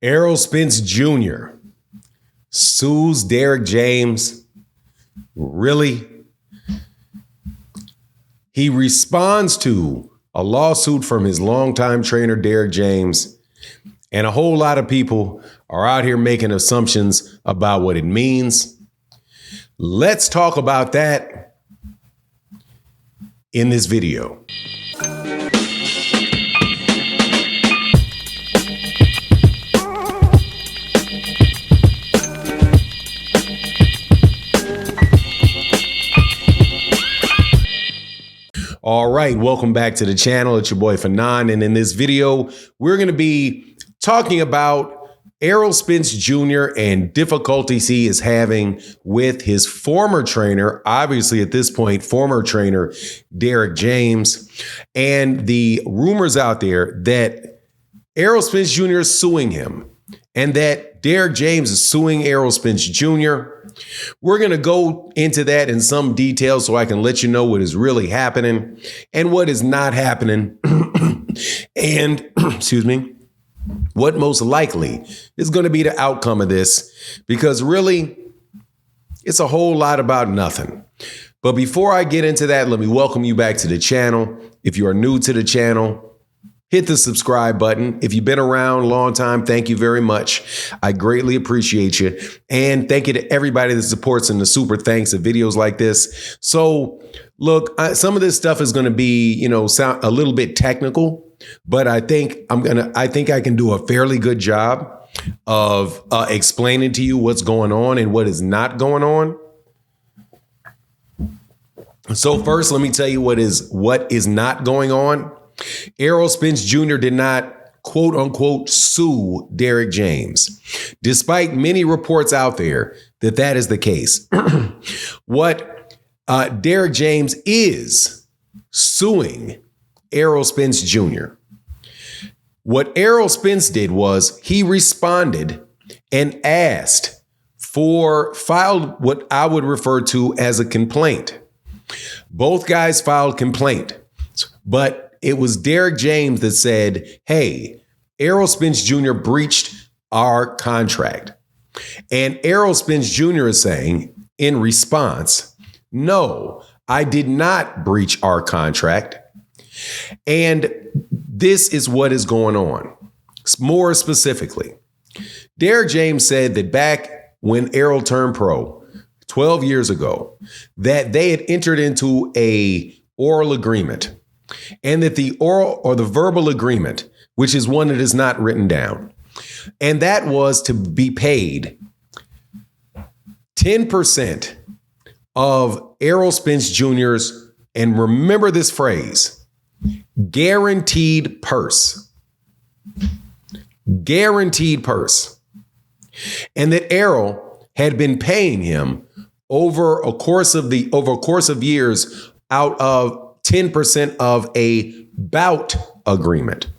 Errol Spence Jr. sues Derrick James. Really? He responds to a lawsuit from his longtime trainer, Derrick James. And a whole lot of people are out here making assumptions about what it means. Let's talk about that in this video. All right, welcome back to the channel. It's your boy Fanon, and in this video, we're going to be talking about Errol Spence Jr. and difficulties he is having with his former trainer, obviously at this point, former trainer Derrick James, and the rumors out there that Errol Spence Jr. is suing him and that Derrick James is suing Errol Spence Jr. We're going to go into that in some detail so I can let you know what is really happening and what is not happening. And, excuse me, what most likely is going to be the outcome of this, because really, it's a whole lot about nothing. But before I get into that, let me welcome you back to the channel. If you are new to the channel, hit the subscribe button. If you've been around a long time, thank you very much. I greatly appreciate you. And thank you to everybody that supports and the super thanks of videos like this. So look, some of this stuff is going to be, sound a little bit technical, but I think I can do a fairly good job of explaining to you what's going on and what is not going on. So first, let me tell you what is not going on. Errol Spence Jr. did not, quote unquote, sue Derrick James, despite many reports out there that that is the case. What Derrick James is suing Errol Spence Jr. What Errol Spence did was he responded and filed what I would refer to as a complaint. Both guys filed complaint, but it was Derrick James that said, hey, Errol Spence Jr. breached our contract. And Errol Spence Jr. is saying in response, no, I did not breach our contract. And this is what is going on. More specifically, Derrick James said that back when Errol turned pro 12 years ago, that they had entered into a oral agreement. And that the oral or the verbal agreement, which is one that is not written down, and that was to be paid 10% of Errol Spence Jr.'s, and remember this phrase, guaranteed purse. Guaranteed purse. And that Errol had been paying him over a course of years out of 10% of a bout agreement.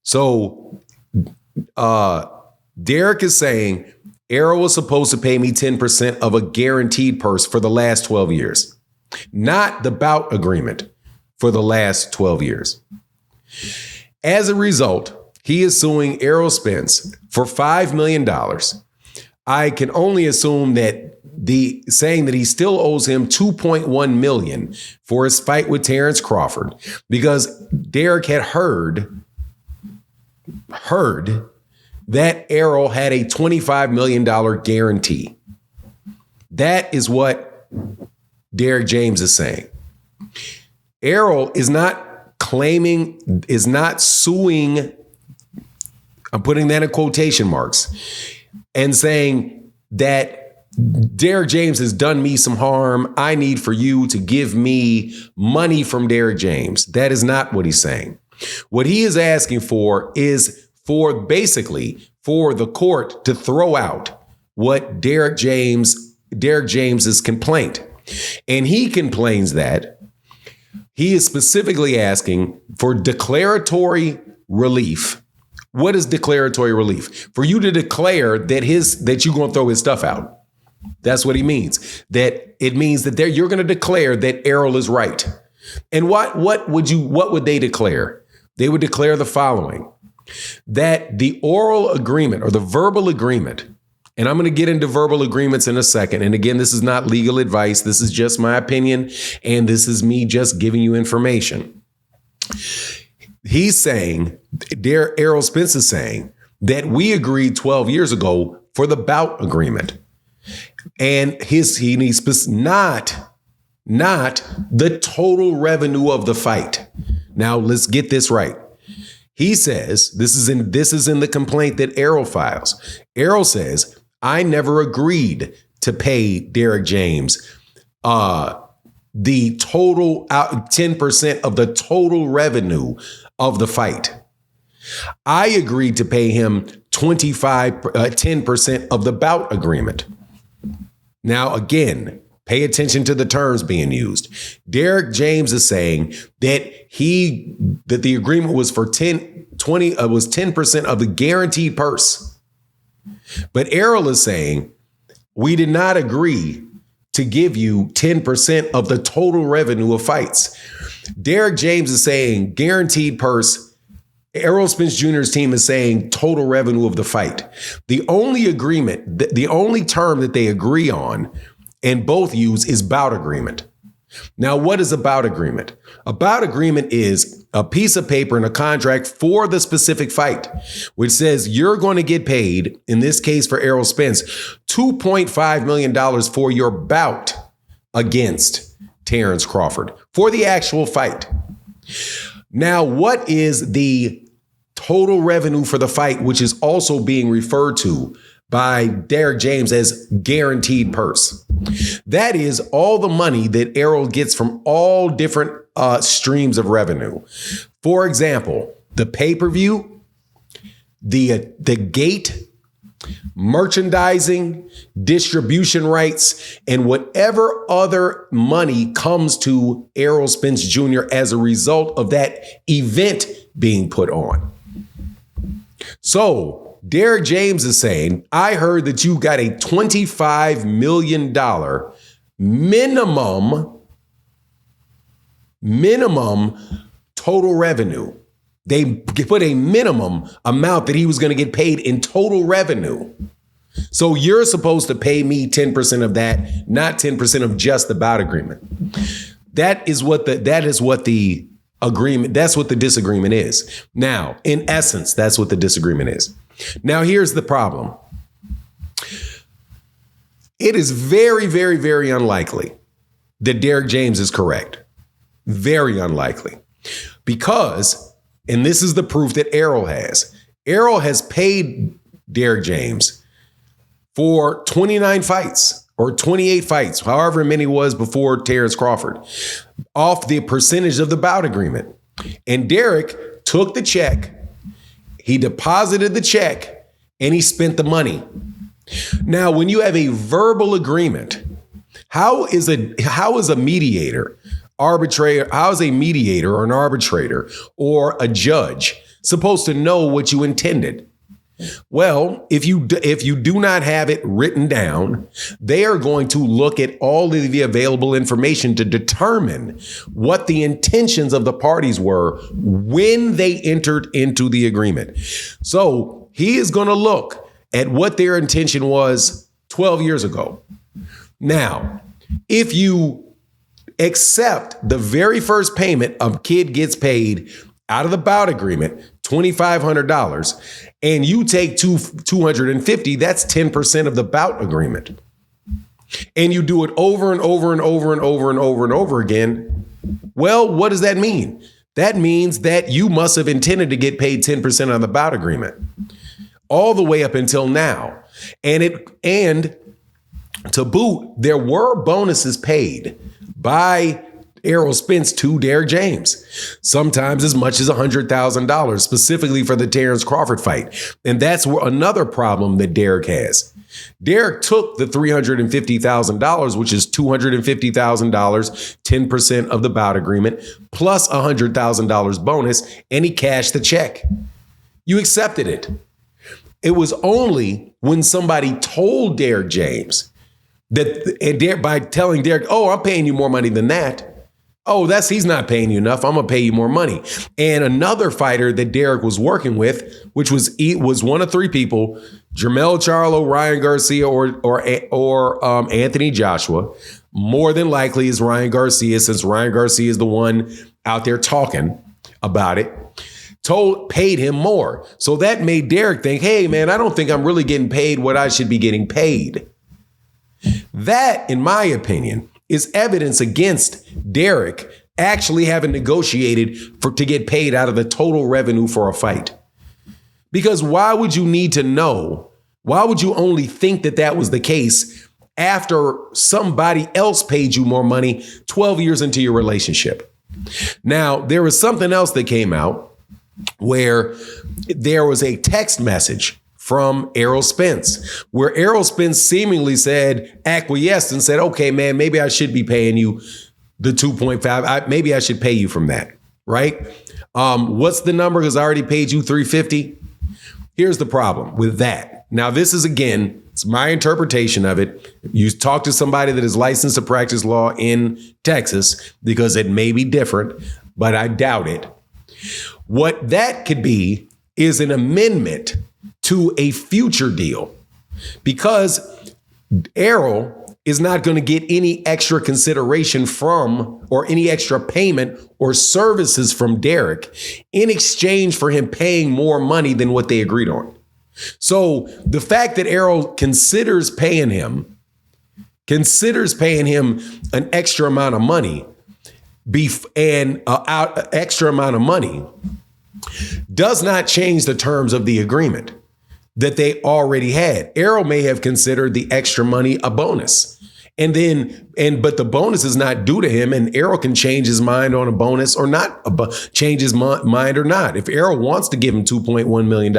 So Derrick is saying Errol was supposed to pay me 10% of a guaranteed purse for the last 12 years, not the bout agreement for the last 12 years. As a result, he is suing Errol Spence for $5 million. I can only assume that saying that he still owes him $2.1 million for his fight with Terrence Crawford, because Derrick had heard that Errol had a $25 million guarantee. That is what Derrick James is saying. Errol is not suing, I'm putting that in quotation marks, and saying that Derrick James has done me some harm. I need for you to give me money from Derrick James. That is not what he's saying. What he is asking for is for the court to throw out what Derrick James's complaint. And he complains that he is specifically asking for declaratory relief. What is declaratory relief? For you to declare that you're going to throw his stuff out. That's what he means. That it means that you're going to declare that Errol is right. And what would they declare? They would declare the following: that the oral agreement or the verbal agreement, and I'm going to get into verbal agreements in a second. And again, this is not legal advice. This is just my opinion. And this is me just giving you information. He's saying, Errol Spence is saying that we agreed 12 years ago for the bout agreement. And he needs not the total revenue of the fight. Now, let's get this right. He says, this is in the complaint that Errol files. Errol says, I never agreed to pay Derrick James the total 10% of the total revenue of the fight. I agreed to pay him 10% of the bout agreement. Now, again, pay attention to the terms being used. Derrick James is saying that the agreement was for 10% of the guaranteed purse. But Errol is saying we did not agree to give you 10% of the total revenue of fights. Derrick James is saying guaranteed purse. Errol Spence Jr.'s team is saying total revenue of the fight. The only agreement, the only term that they agree on and both use is bout agreement. Now, what is a bout agreement? A bout agreement is a piece of paper and a contract for the specific fight, which says you're going to get paid, in this case for Errol Spence, $2.5 million for your bout against Terrence Crawford for the actual fight. Now, what is the total revenue for the fight, which is also being referred to by Derrick James as guaranteed purse? That is all the money that Errol gets from all different streams of revenue. For example, the pay-per-view, the gate, merchandising, distribution rights, and whatever other money comes to Errol Spence Jr. as a result of that event being put on. So Derrick James is saying, I heard that you got a $25 million minimum total revenue. They put a minimum amount that he was going to get paid in total revenue. So you're supposed to pay me 10% of that, not 10% of just the bout agreement. That is what the agreement, that's what the disagreement is. Now, in essence, that's what the disagreement is. Now, here's the problem. It is very, very, very unlikely that Derrick James is correct. Very unlikely. Because, and this is the proof that Errol has. Errol has paid Derrick James for 29 fights or 28 fights, however many it was before Terrence Crawford, off the percentage of the bout agreement. And Derrick took the check, he deposited the check, and he spent the money. Now, when you have a verbal agreement, how is a mediator or an arbitrator or a judge supposed to know what you intended? Well, if you do not have it written down, they are going to look at all of the available information to determine what the intentions of the parties were when they entered into the agreement. So he is going to look at what their intention was 12 years ago. Now, if you accept the very first payment a kid gets paid out of the bout agreement, $2,500, and you take $250, that's 10% of the bout agreement. And you do it over and over and over and over and over and over again. Well, what does that mean? That means that you must have intended to get paid 10% on the bout agreement all the way up until now. And to boot, there were bonuses paid by Errol Spence to Derrick James, sometimes as much as $100,000, specifically for the Terrence Crawford fight. And that's another problem that Derrick has. Derrick took the $350,000, which is $250,000, 10% of the bout agreement, plus $100,000 bonus, and he cashed the check. You accepted it. It was only when somebody told Derrick James by telling Derrick, oh, I'm paying you more money than that, Oh, he's not paying you enough. I'm gonna pay you more money. And another fighter that Derrick was working with, which was one of three people: Jermell Charlo, Ryan Garcia, or Anthony Joshua. More than likely is Ryan Garcia, since Ryan Garcia is the one out there talking about it. Paid him more. So that made Derrick think, hey, man, I don't think I'm really getting paid what I should be getting paid. That, in my opinion, is evidence against Derrick actually having negotiated to get paid out of the total revenue for a fight. Because why would you need to know? Why would you only think that was the case after somebody else paid you more money 12 years into your relationship? Now, there was something else that came out where there was a text message from Errol Spence, where Errol Spence seemingly acquiesced and said, okay, man, maybe I should be paying you the 2.5. Maybe I should pay you from that, right? What's the number? Because I already paid you $350. Here's the problem with that. Now, this is, again, it's my interpretation of it. You talk to somebody that is licensed to practice law in Texas, because it may be different, but I doubt it. What that could be is an amendment to a future deal, because Errol is not going to get any extra consideration from, or any extra payment or services from Derrick in exchange for him paying more money than what they agreed on. So the fact that Errol considers paying him an extra amount of money, extra amount of money, does not change the terms of the agreement that they already had. Errol may have considered the extra money a bonus. But the bonus is not due to him, and Errol can change his mind on a bonus or not, change his mind or not. If Errol wants to give him $2.1 million,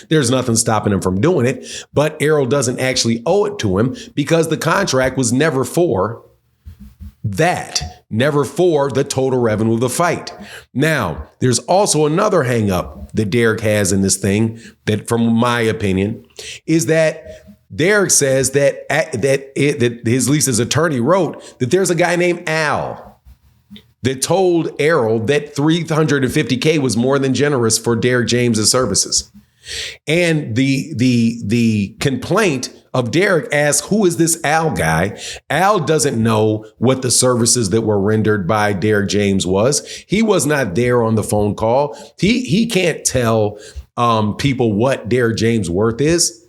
there's nothing stopping him from doing it. But Errol doesn't actually owe it to him, because the contract was never for that, never for the total revenue of the fight. Now, there's also another hang up that Derrick has in this thing that, from my opinion, is that Derrick says that his attorney wrote that there's a guy named Al that told Errol that $350K was more than generous for Derrick James's services. And the complaint of Derrick asks, who is this Al guy? Al doesn't know what the services that were rendered by Derrick James was. He was not there on the phone call. He can't tell people what Derrick James' worth is.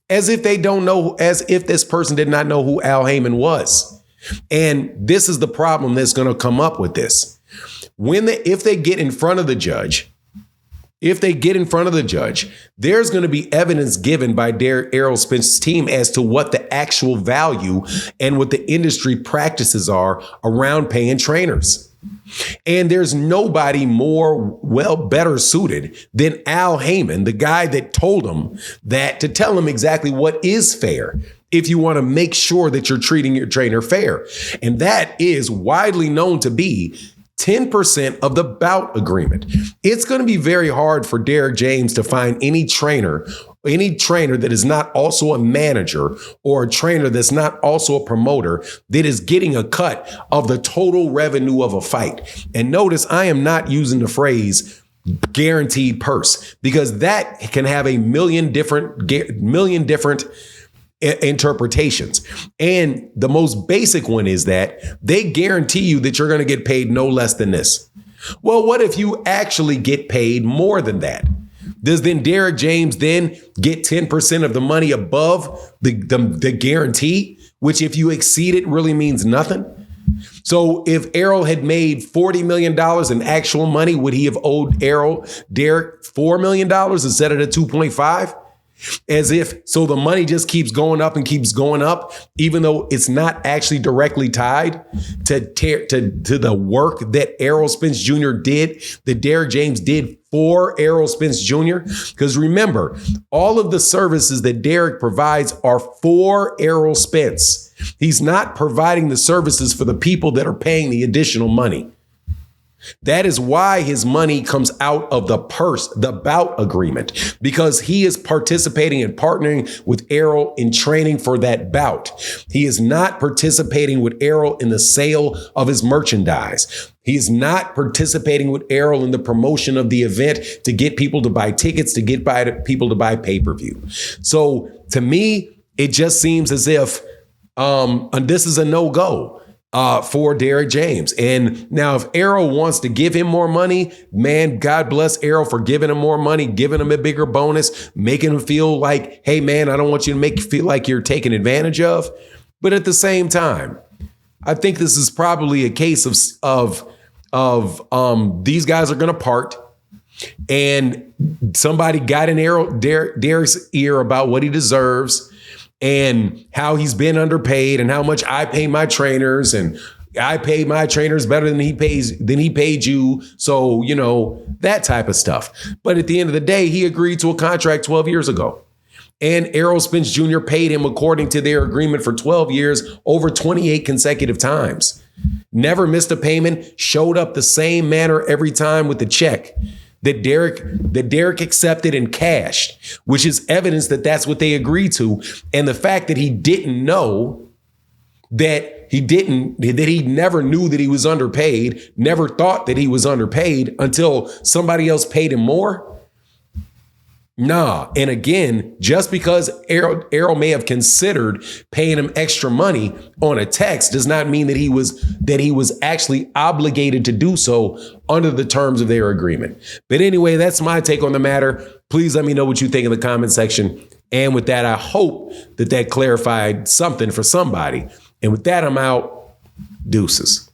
As if they don't know, as if this person did not know who Al Heyman was. And this is the problem that's going to come up with this. If they get in front of the judge, there's going to be evidence given by Errol Spence's team as to what the actual value and what the industry practices are around paying trainers. And there's nobody better suited than Al Heyman, the guy that told him that, to tell him exactly what is fair if you want to make sure that you're treating your trainer fair. And that is widely known to be 10% of the bout agreement. It's going to be very hard for Derrick James to find any trainer that is not also a manager, or a trainer that's not also a promoter, that is getting a cut of the total revenue of a fight. And notice, I am not using the phrase guaranteed purse, because that can have a million different interpretations. And the most basic one is that they guarantee you that you're going to get paid no less than this. Well, what if you actually get paid more than that? Does then Derrick James then get 10% of the money above the guarantee, which, if you exceed it, really means nothing? So if Errol had made $40 million in actual money, would he have owed Derrick $4 million instead of the 2.5? So the money just keeps going up and keeps going up, even though it's not actually directly tied to the work that Errol Spence Jr. did, that Derrick James did for Errol Spence Jr. Because remember, all of the services that Derrick provides are for Errol Spence. He's not providing the services for the people that are paying the additional money. That is why his money comes out of the purse, the bout agreement, because he is participating and partnering with Errol in training for that bout. He is not participating with Errol in the sale of his merchandise. He is not participating with Errol in the promotion of the event to get people to buy tickets, to get people to buy pay-per-view. So to me, it just seems as if and this is a no-go for Derrick James. And now if Errol wants to give him more money, man, God bless Errol for giving him more money, giving him a bigger bonus, making him feel like, hey, man, I don't want you to make you feel like you're taken advantage of. But at the same time, I think this is probably a case of these guys are going to part. And somebody got in Derrick's ear about what he deserves and how he's been underpaid and how much I pay my trainers, and I pay my trainers better than he paid you. So, you know, that type of stuff. But at the end of the day, he agreed to a contract 12 years ago. And Errol Spence Jr. paid him according to their agreement for 12 years, over 28 consecutive times. Never missed a payment, showed up the same manner every time with the check that Derrick accepted and cashed, which is evidence that that's what they agreed to. And the fact that he didn't know that he never knew that he was underpaid, never thought that he was underpaid until somebody else paid him more. Nah. And again, just because Errol may have considered paying him extra money on a text does not mean that he was actually obligated to do so under the terms of their agreement. But anyway, that's my take on the matter. Please let me know what you think in the comment section. And with that, I hope that clarified something for somebody. And with that, I'm out. Deuces.